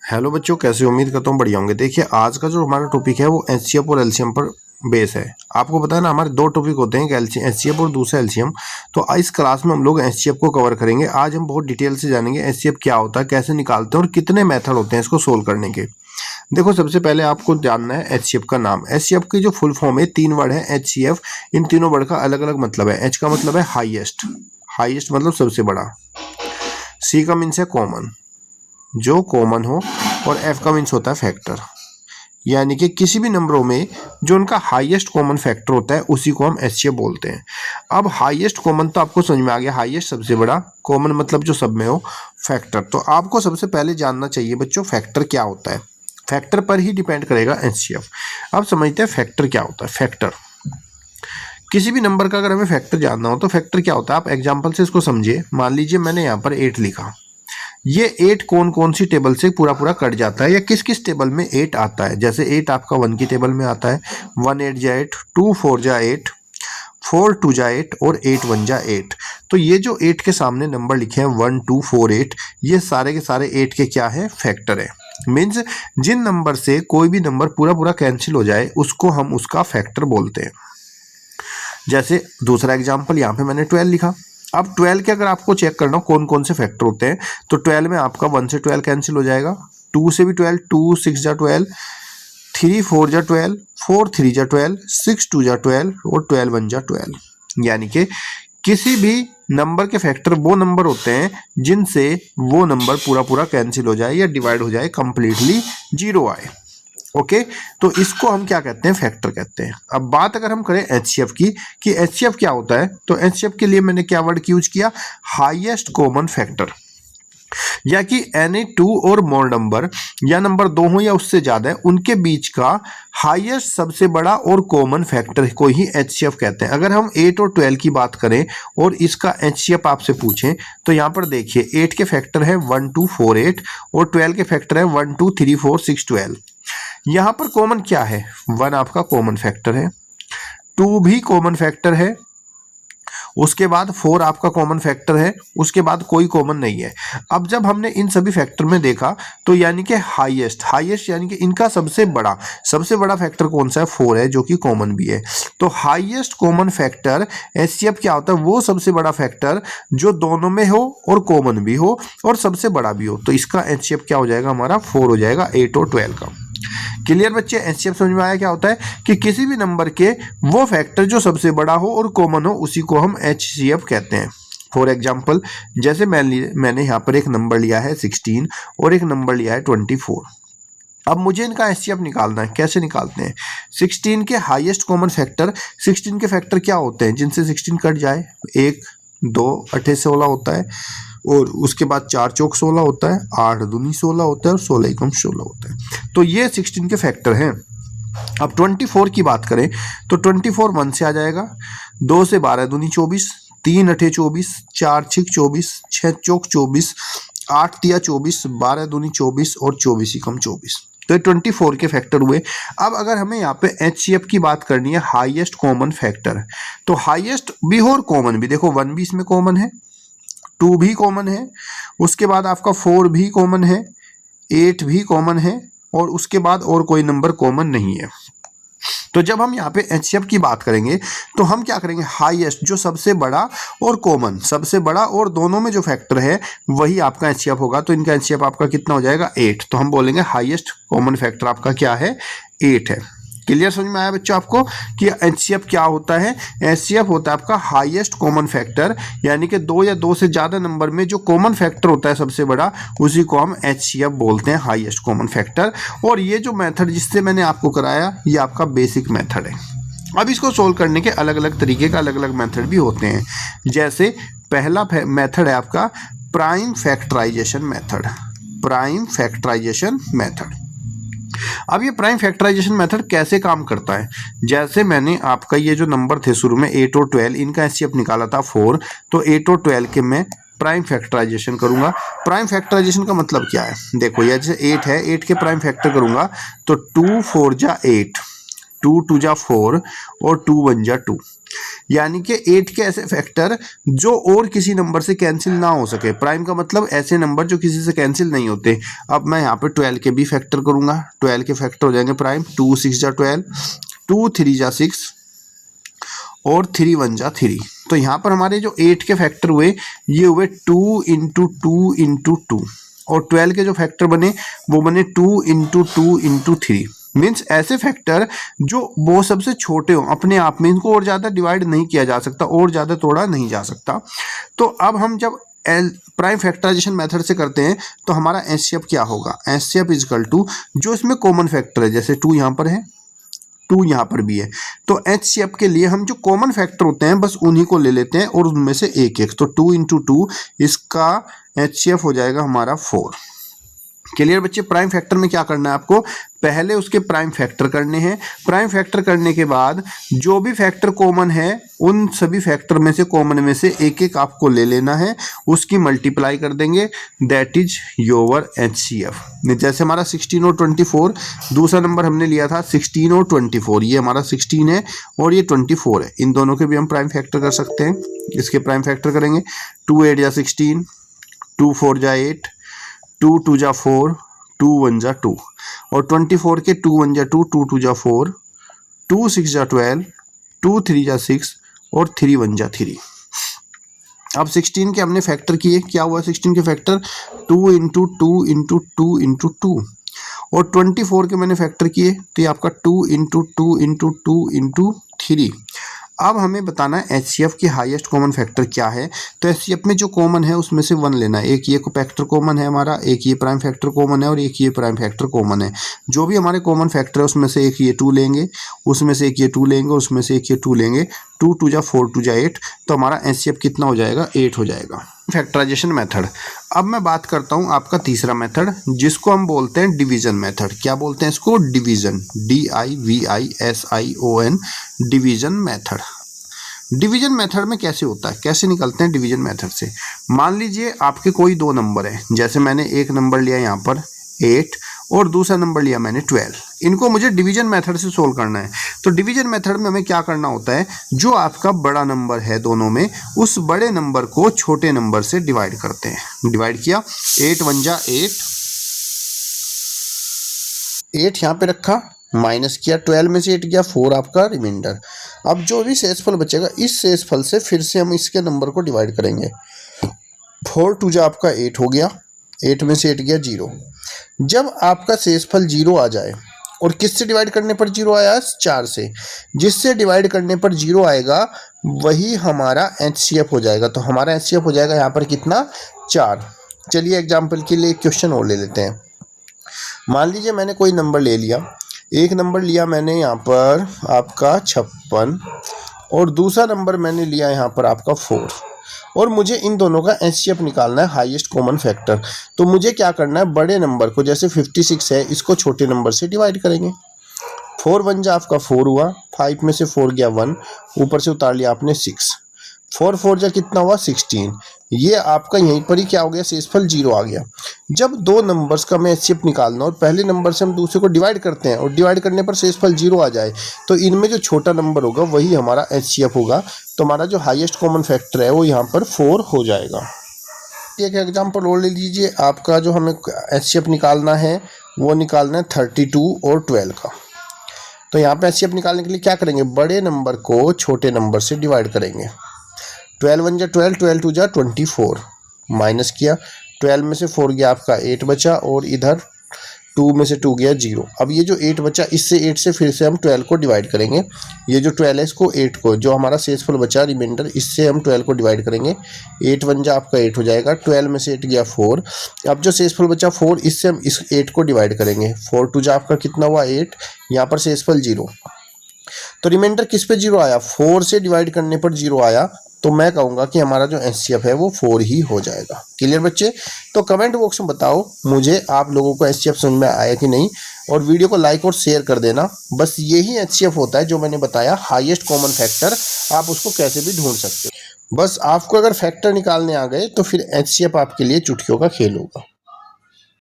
Hello बच्चों, कैसे हो? उम्मीद करता हूँ बढ़िया होंगे। देखिए, आज का जो हमारा टॉपिक है वो एचसीएफ और एलसीएम पर बेस है। आपको पता है ना, हमारे दो टॉपिक होते हैं, एक एचसीएफ और दूसरा एलसीएम। तो इस क्लास में हम लोग एचसीएफ को कवर करेंगे। आज हम बहुत डिटेल से जानेंगे एचसीएफ क्या होता है, कैसे निकालते हैं और कितने मेथड होते हैं इसको सोल्व करने के। देखो, सबसे पहले आपको जानना है एचसीएफ का नाम। एचसीएफ की जो फुल फॉर्म है, 3 वर्ड है एचसीएफ। इन तीनों वर्ड का अलग अलग मतलब है। एच का मतलब है हाईएस्ट, हाईएस्ट मतलब सबसे बड़ा। सी का मीन्स है कॉमन, जो कॉमन हो। और एफ का मीन्स होता है फैक्टर, यानी कि किसी भी नंबरों में जो उनका हाईएस्ट कॉमन फैक्टर होता है उसी को हम एचसीएफ बोलते हैं। अब हाईएस्ट कॉमन तो आपको समझ में आ गया, हाईएस्ट सबसे बड़ा, कॉमन मतलब जो सब में हो, फैक्टर। तो आपको सबसे पहले जानना चाहिए बच्चों फैक्टर क्या होता है। फैक्टर पर ही डिपेंड करेगा एचसीएफ। अब समझते हैं फैक्टर क्या होता है। फैक्टर, किसी भी नंबर का अगर हमें फैक्टर जानना हो तो फैक्टर क्या होता है, आप एग्जाम्पल से इसको समझिए। मान लीजिए मैंने यहाँ पर 8 लिखा, ये 8 कौन कौन सी टेबल से पूरा पूरा कट जाता है या किस किस टेबल में 8 आता है। जैसे 8 आपका 1 की टेबल में आता है, 1 8 जा 8, 2 4 जा 8, 4 2 जा 8 और 8 1 जा 8। तो ये जो 8 के सामने नंबर लिखे हैं 1 2 4 8, ये सारे के सारे 8 के क्या है, फैक्टर है। मीन्स जिन नंबर से कोई भी नंबर पूरा पूरा कैंसिल हो जाए उसको हम उसका फैक्टर बोलते हैं। जैसे दूसरा एग्जाम्पल, यहाँ पे मैंने 12 लिखा। अब 12 के अगर आपको चेक करना हो कौन कौन से फैक्टर होते हैं, तो 12 में आपका 1 से 12 कैंसिल हो जाएगा, 2 से भी 12, 2 6 जा 12, 3 4 जा 12, 4 3 जा 12, 6 2 जा 12 और 12 1 जा 12। यानी कि किसी भी नंबर के फैक्टर वो नंबर होते हैं जिनसे वो नंबर पूरा पूरा कैंसिल हो जाए या डिवाइड हो जाए, कंप्लीटली जीरो आए। ओके, तो इसको हम क्या कहते हैं, फैक्टर कहते हैं। अब बात अगर हम करें एचसीएफ की कि एचसीएफ क्या होता है, तो एचसीएफ के लिए मैंने क्या वर्ड यूज किया, हाईएस्ट कॉमन फैक्टर। या कि एनी 2 और मोर नंबर, या नंबर 2 हो या उससे ज्यादा है, उनके बीच का हाईएस्ट सबसे बड़ा और कॉमन फैक्टर को ही एचसीएफ कहते हैं। अगर हम 8 और 12 की बात करें और इसका एचसीएफ आपसे पूछें तो यहां पर देखिए 8 के फैक्टर है 1 2 4 8 और 12 के फैक्टर है 1 2 3 4 6 12। यहां पर कॉमन क्या है, 1 आपका कॉमन फैक्टर है, 2 भी कॉमन फैक्टर है, उसके बाद 4 आपका कॉमन फैक्टर है, उसके बाद कोई कॉमन नहीं है। अब जब हमने इन सभी फैक्टर में देखा तो यानी कि हाईएस्ट यानी कि इनका सबसे बड़ा फैक्टर कौन सा है, 4 है, जो कि कॉमन भी है। तो हाईएस्ट कॉमन फैक्टर एचसीएफ क्या होता है, वो सबसे बड़ा फैक्टर जो दोनों में हो और कॉमन भी हो और सबसे बड़ा भी हो। तो इसका एचसीएफ क्या हो जाएगा, हमारा 4 हो जाएगा, 8 और 12 का। क्लियर बच्चे, एचसीएफ समझ में आया क्या होता है कि किसी भी नंबर के वो फैक्टर जो सबसे बड़ा हो और कॉमन हो उसी को हम एचसीएफ कहते हैं। फॉर एग्जाम्पल, जैसे मैंने यहाँ पर एक नंबर लिया है 16 और एक नंबर लिया है 24। अब मुझे इनका एचसीएफ निकालना है। कैसे निकालते हैं, 16 के हाईएस्ट कॉमन फैक्टर, 16 के फैक्टर क्या होते हैं जिनसे 16 कट जाए, 1 2 8 16 होता है, और उसके बाद 4 चौक 16 होता है, 8 दूनी 16 होता है और 16 एकम 16 होता है। तो ये 16 के फैक्टर हैं। अब 24 की बात करें तो 24 1 से आ जाएगा, 2 से 12 दूनी 24, 3 8 24, 4 6 24, 6 चौक 24, 8 तिया 24, 12 दूनी 24 और 24 एकम 24। तो ये 24 के फैक्टर हुए। अब अगर हमें यहाँ पे एचसीएफ की बात करनी है, हाईएस्ट कॉमन फैक्टर, तो हाईएस्ट भी हो और कॉमन भी। देखो 1 भी इसमें कॉमन है, 2 भी कॉमन है, उसके बाद आपका 4 भी कॉमन है, 8 भी कॉमन है और उसके बाद और कोई नंबर कॉमन नहीं है। तो जब हम यहाँ पे एचसीएफ की बात करेंगे तो हम क्या करेंगे, हाईएस्ट जो सबसे बड़ा और कॉमन, सबसे बड़ा और दोनों में जो फैक्टर है वही आपका एचसीएफ होगा। तो इनका एचसीएफ आपका कितना हो जाएगा, 8। तो हम बोलेंगे हाईएस्ट कॉमन फैक्टर आपका क्या है, 8 है। क्लियर समझ में आया बच्चों आपको कि एचसीएफ क्या होता है। एचसीएफ होता है आपका हाईएस्ट कॉमन फैक्टर, यानी कि 2 या 2 से ज्यादा नंबर में जो कॉमन फैक्टर होता है सबसे बड़ा, उसी को हम एचसीएफ बोलते हैं, हाईएस्ट कॉमन फैक्टर। और ये जो मेथड जिससे मैंने आपको कराया, ये आपका बेसिक मेथड है। अब इसको सोल्व करने के अलग अलग तरीके का अलग अलग मेथड भी होते हैं। जैसे पहला मेथड है आपका prime factorisation method. Prime factorisation method, अब ये प्राइम फैक्टराइजेशन मेथड कैसे काम करता है, जैसे मैंने आपका ये जो नंबर थे शुरू में 8 और 12, इनका एचसीएफ निकाला था 4, तो 8 और 12 के मैं प्राइम फैक्टराइजेशन करूंगा। प्राइम फैक्टराइजेशन का मतलब क्या है, देखो ये जैसे 8 है, 8 के प्राइम फैक्टर करूंगा तो 2 4 जा 8, 2 2 जा 4 और 2 1 जा 2। यानी कि 8 के ऐसे फैक्टर जो और किसी नंबर से कैंसिल ना हो सके। प्राइम का मतलब ऐसे नंबर जो किसी से कैंसिल नहीं होते। अब मैं यहाँ पे 12 के भी फैक्टर करूँगा। 12 के फैक्टर हो जाएंगे प्राइम, 2 6 जा 12, 2 3 जा 6 और 3 1 जा 3। तो यहाँ पर हमारे जो 8 के फैक्टर हुए ये हुए 2 इंटू 2 इंटू 2, और 12 के जो फैक्टर बने वो बने 2 इंटू 2 इंटू 3। मीन्स ऐसे फैक्टर जो वो सबसे छोटे हो अपने आप में, इनको और ज़्यादा डिवाइड नहीं किया जा सकता, और ज़्यादा तोड़ा नहीं जा सकता। तो अब हम जब प्राइम फैक्टराइजेशन मेथड से करते हैं तो हमारा एचसीएफ क्या होगा, एचसीएफ इजकल टू जो इसमें कॉमन फैक्टर है, जैसे 2 यहाँ पर है, 2 यहाँ पर भी है, तो एचसीएफ के लिए हम जो कॉमन फैक्टर होते हैं बस उन्हीं को ले लेते हैं और उनमें से एक एक। तो 2 इंटू 2 इसका एचसीएफ हो जाएगा हमारा 4। क्लियर बच्चे। प्राइम फैक्टर में क्या करना है आपको, पहले उसके प्राइम फैक्टर करने हैं। प्राइम फैक्टर करने के बाद जो भी फैक्टर कॉमन है उन सभी फैक्टर में से कॉमन में से एक एक आपको ले लेना है, उसकी मल्टीप्लाई कर देंगे, दैट इज योर एचसीएफ। जैसे हमारा 16 और 24, दूसरा नंबर हमने लिया था 16 और 24, ये हमारा 16 है और ये 24 है। इन दोनों के भी हम प्राइम फैक्टर कर सकते हैं। इसके प्राइम फैक्टर करेंगे, 2 8 जा 16, 2 4 जा 8, 2 2 जा 4, 2 1 जा 2, और 24 के 2 1 जा 2, 2 2 जा 4, 2 6 जा 12, 2 3 जा 6 और 3 1 जा 3। अब 16 के हमने फैक्टर किए, क्या हुआ 16 के फैक्टर 2 इंटू 2 इंटू 2 इंटू 2, और 24 के मैंने फैक्टर किए तो ये आपका 2 इंटू 2 इंटू 2 इंटू 3। अब हमें बताना है एचसीएफ की हाईएस्ट कॉमन फैक्टर क्या है। तो एचसीएफ में जो कॉमन है उसमें से 1 लेना है। एक ये फैक्टर कॉमन है हमारा, एक ये प्राइम फैक्टर कॉमन है और एक ये प्राइम फैक्टर कॉमन है। जो भी हमारे कॉमन फैक्टर है उसमें से एक ये 2 लेंगे, उसमें से एक ये 2 लेंगे, उसमें से एक ये 2 लेंगे। 2 2 जा 4, 2 जा 8, तो हमारा एचसीएफ कितना हो जाएगा, 8 हो जाएगा। Factorisation method. अब मैं बात करता हूँ आपका तीसरा मेथड जिसको हम बोलते हैं डिवीजन मेथड। क्या बोलते हैं इसको, division, DIVISION, division method. Division method में कैसे होता है, कैसे निकलते हैं डिवीजन मेथड से। मान लीजिए आपके कोई 2 नंबर है, जैसे मैंने एक नंबर लिया यहाँ पर 8 और दूसरा नंबर लिया मैंने 12। इनको मुझे डिवीजन मेथड से सोल्व करना है। तो डिवीजन मेथड में हमें क्या करना होता है, जो आपका बड़ा नंबर है दोनों में, उस बड़े नंबर को छोटे नंबर से डिवाइड करते हैं। डिवाइड किया, 8 1 जा 8, 8 यहाँ पे रखा, माइनस किया, 12 में से 8 गया, 4 आपका रिमाइंडर। अब जो भी शेषफल बचेगा इस शेषफल से फिर से हम इसके नंबर को डिवाइड करेंगे। 4 2 जा आपका 8 हो गया, 8 में से 8 गया 0। जब आपका शेषफल 0 आ जाए, और किससे डिवाइड करने पर 0 आया, 4 से, जिससे डिवाइड करने पर 0 आएगा वही हमारा एचसीएफ हो जाएगा। तो हमारा एचसीएफ हो जाएगा यहाँ पर कितना, 4। चलिए एग्जाम्पल के लिए क्वेश्चन और ले लेते हैं। मान लीजिए मैंने कोई नंबर ले लिया, एक नंबर लिया मैंने यहाँ पर आपका 56 और दूसरा नंबर मैंने लिया यहाँ पर आपका 4, और मुझे इन दोनों का एचसीएफ निकालना है, हाईएस्ट कॉमन फैक्टर। तो मुझे क्या करना है, बड़े नंबर को, जैसे 56 है, इसको छोटे नंबर से डिवाइड करेंगे। 4 1 जा आपका 4 हुआ, 5 में से 4 गया 1, ऊपर से उतार लिया आपने 6, 4 4 जा कितना हुआ 16। ये आपका यहीं पर ही क्या हो गया, शेषफल 0 आ गया। जब 2 नंबर्स का हमें एचसीएफ निकालना और पहले नंबर से हम दूसरे को डिवाइड करते हैं और डिवाइड करने पर शेषफल 0 आ जाए, तो इनमें जो छोटा नंबर होगा वही हमारा एचसीएफ होगा। तो हमारा जो हाईएस्ट कॉमन फैक्टर है वो यहाँ पर 4 हो जाएगा। एक एग्जाम्पल और ले लीजिए, आपका जो हमें एचसीएफ निकालना है वो निकालना है 32 और 12 का। तो यहाँ पे एचसीएफ निकालने के लिए क्या करेंगे, बड़े नंबर को छोटे नंबर से डिवाइड करेंगे। 12 1 जा 12, 12 2 जा 24, माइनस किया, 12 में से 4 गया आपका 8 बचा, और इधर 2 में से 2 गया 0। अब ये जो 8 बचा, इससे 8 से फिर से हम 12 को डिवाइड करेंगे। ये जो 12 है इसको 8 को, जो हमारा शेषफल बचा रिमाइंडर, इससे हम 12 को डिवाइड करेंगे। 8 1 जा आपका 8 हो जाएगा, 12 में से 8 गया 4। अब जो शेषफल बचा 4, इससे हम इस 8 को डिवाइड करेंगे। 4 2 जा आपका कितना हुआ 8, यहाँ पर शेषफल 0। तो रिमाइंडर किस पे 0 आया, 4 से डिवाइड करने पर 0 आया। तो मैं कहूँगा कि हमारा जो एचसीएफ है वो 4 ही हो जाएगा। क्लियर बच्चे। तो कमेंट बॉक्स में बताओ मुझे आप लोगों को एचसीएफ समझ में आया कि नहीं, और वीडियो को लाइक और शेयर कर देना। बस यही एचसीएफ होता है जो मैंने बताया, हाईएस्ट कॉमन फैक्टर। आप उसको कैसे भी ढूंढ सकते हो। बस आपको अगर फैक्टर निकालने आ गए तो फिर एचसीएफ आपके लिए चुटकियों का खेल होगा।